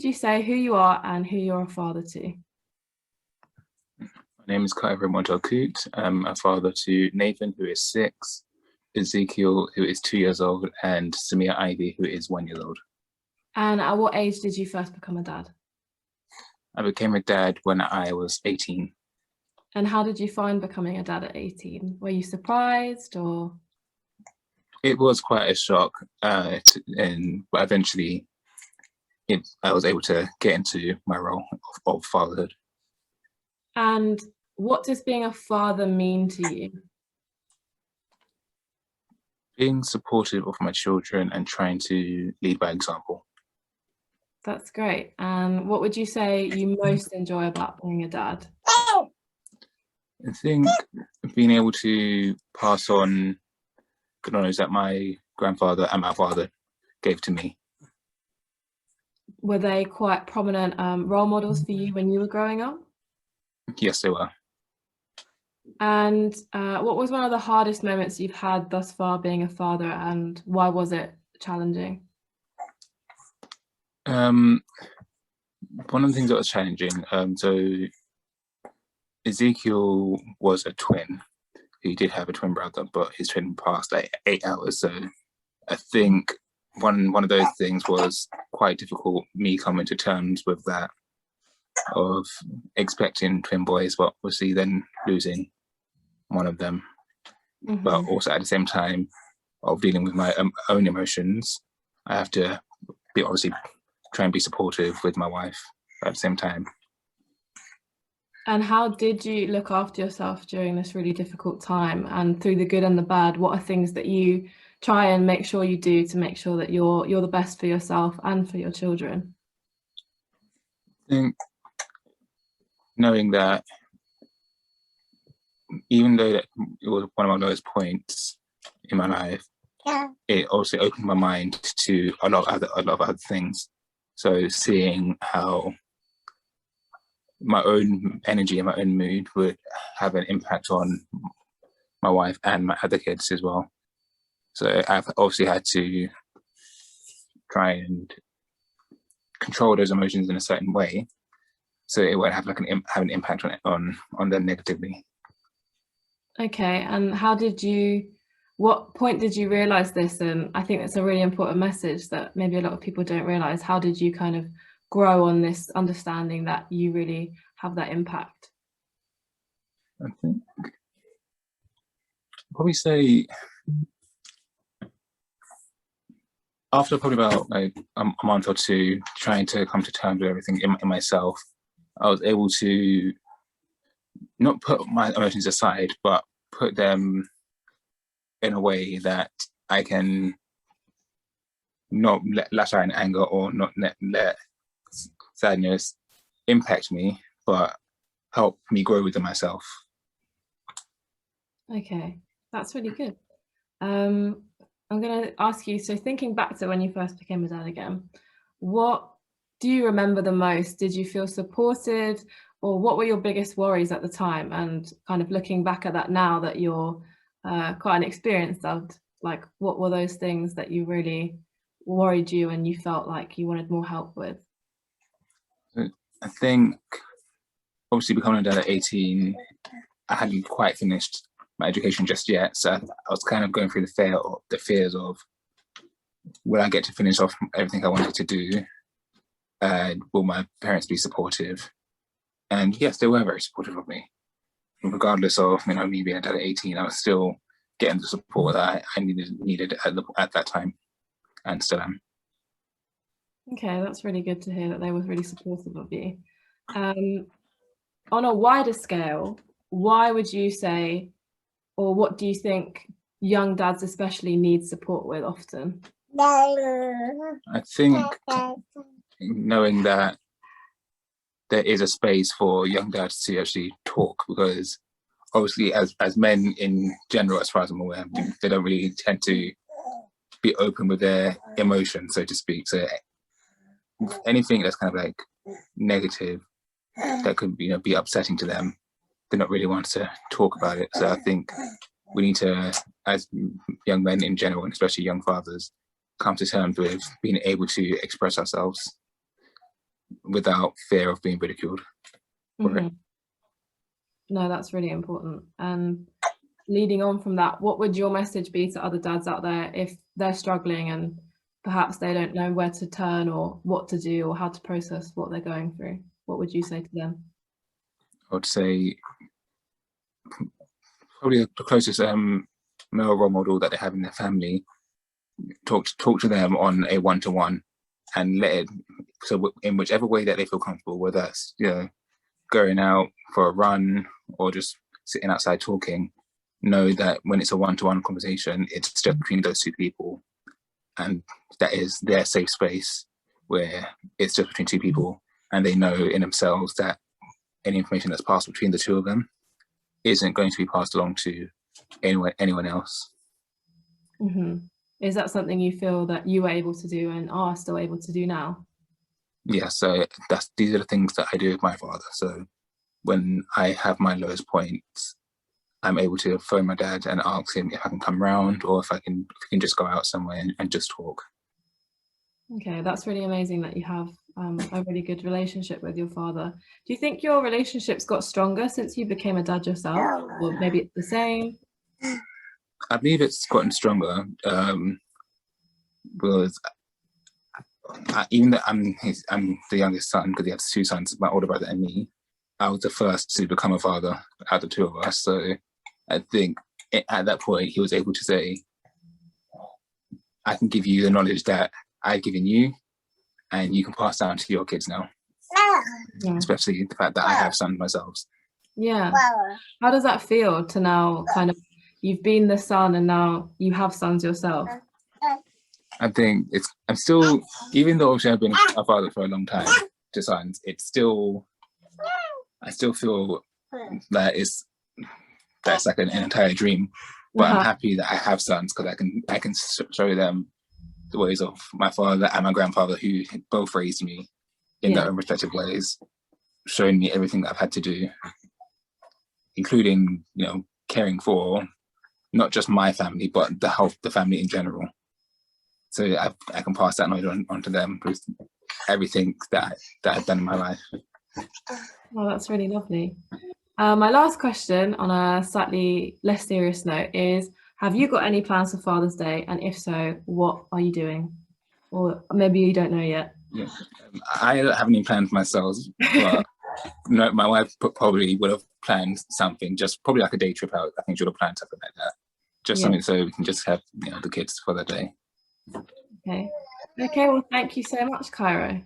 you say who you are and who you're a father to? My name is Cairo. I'm a father to Nathan, who is 6, Ezekiel, who is 2 years old, and Samia Ivy, who is 1 year old. And at what age did you first become a dad? I became a dad when I was 18. And how did you find becoming a dad at 18? Were you surprised or? It was quite a shock, but eventually I was able to get into my role of fatherhood. And what does being a father mean to you? Being supportive of my children and trying to lead by example. That's great. And what would you say you most enjoy about being a dad? I think being able to pass on good knowledge that my grandfather and my father gave to me. Were they quite prominent role models for you when you were growing up? Yes, they were. And what was one of the hardest moments you've had thus far being a father, and why was it challenging? One of the things that was challenging, so Ezekiel was a twin. He did have a twin brother, but his twin passed at 8 hours. So I think one of those things was quite difficult, me coming to terms with that, of expecting twin boys, but obviously then losing one of them. Mm-hmm. But also at the same time of dealing with my own emotions, I have to obviously try and be supportive with my wife at the same time. And how did you look after yourself during this really difficult time? And through the good and the bad, what are things that you try and make sure you do to make sure that you're the best for yourself and for your children? I think knowing that even though it was one of my lowest points in my life, it also opened my mind to a lot of other things. So seeing how my own energy and my own mood would have an impact on my wife and my other kids as well. So I've obviously had to try and control those emotions in a certain way, so it won't have have an impact on them negatively. Okay, and what point did you realize this? And I think that's a really important message that maybe a lot of people don't realize. How did you kind of grow on this understanding that you really have that impact? I think I'd probably say after probably about like a month or two trying to come to terms with everything in myself, I was able to not put my emotions aside, but put them in a way that I can not lash out in anger or not let sadness impact me, but help me grow within myself. Okay, that's really good. I'm going to ask you, so thinking back to when you first became a dad again, what do you remember the most? Did you feel supported, or what were your biggest worries at the time? And kind of looking back at that now that you're quite an experienced dad, like what were those things that you really worried you and you felt like you wanted more help with? I think obviously becoming a dad at 18, I hadn't quite finished my education just yet, so I was kind of going through the fears of, will I get to finish off everything I wanted to do? Will my parents be supportive? And yes, they were very supportive of me. Regardless of me being a dad at 18, I was still getting the support that I needed at that time, and still am. Okay, that's really good to hear that they were really supportive of you. On a wider scale, why would you say, or what do you think young dads especially need support with often? I think knowing that there is a space for young dads to actually talk, because obviously as men in general, as far as I'm aware, they don't really tend to be open with their emotions, so to speak. So anything that's kind of like negative that could be upsetting to them, they don't really want to talk about it. So I think we need to, as young men in general, and especially young fathers, come to terms with being able to express ourselves. without fear of being ridiculed for it. No, that's really important. And leading on from that, what would your message be to other dads out there if they're struggling and perhaps they don't know where to turn or what to do or how to process what they're going through? What would you say to them? I would say probably the closest male role model that they have in their family. Talk to them on a one-to-one, and let it, so in whichever way that they feel comfortable, whether that's, you know, going out for a run or just sitting outside talking, know that when it's a one-to-one conversation, it's just between those two people, and that is their safe space where it's just between two people, and they know in themselves that any information that's passed between the two of them isn't going to be passed along to anyone else. Is that something you feel that you were able to do and are still able to do now? Yeah, so these are the things that I do with my father. So when I have my lowest points, I'm able to phone my dad and ask him if I can come round, or if we can just go out somewhere and just talk. Okay, that's really amazing that you have a really good relationship with your father. Do you think your relationship's got stronger since you became a dad yourself, or maybe it's the same? I believe it's gotten stronger, because even though I'm the youngest son, because he has two sons, my older brother and me, I was the first to become a father out of the two of us. So I think at that point he was able to say, I can give you the knowledge that I've given you, and you can pass down to your kids now. Yeah. Especially the fact that I have sons myself. Yeah. How does that feel to now kind of, you've been the son and now you have sons yourself? I think I'm still, even though obviously I've been a father for a long time to sons, I still feel that that's like an entire dream. But I'm happy that I have sons, because I can show them the ways of my father and my grandfather, who both raised me in their own respective ways, showing me everything that I've had to do, including, you know, caring for not just my family, but the family in general. So I can pass that knowledge on to them with everything that I've done in my life. Well, that's really lovely. My last question, on a slightly less serious note, is, have you got any plans for Father's Day? And if so, what are you doing? Or maybe you don't know yet. Yeah. I don't have any plans myself, but no, my wife probably would have planned something, just probably like a day trip out. I think she would have planned something like that. Just something so we can just have, you know, the kids for the day. Okay. Okay, well, thank you so much, Cairo.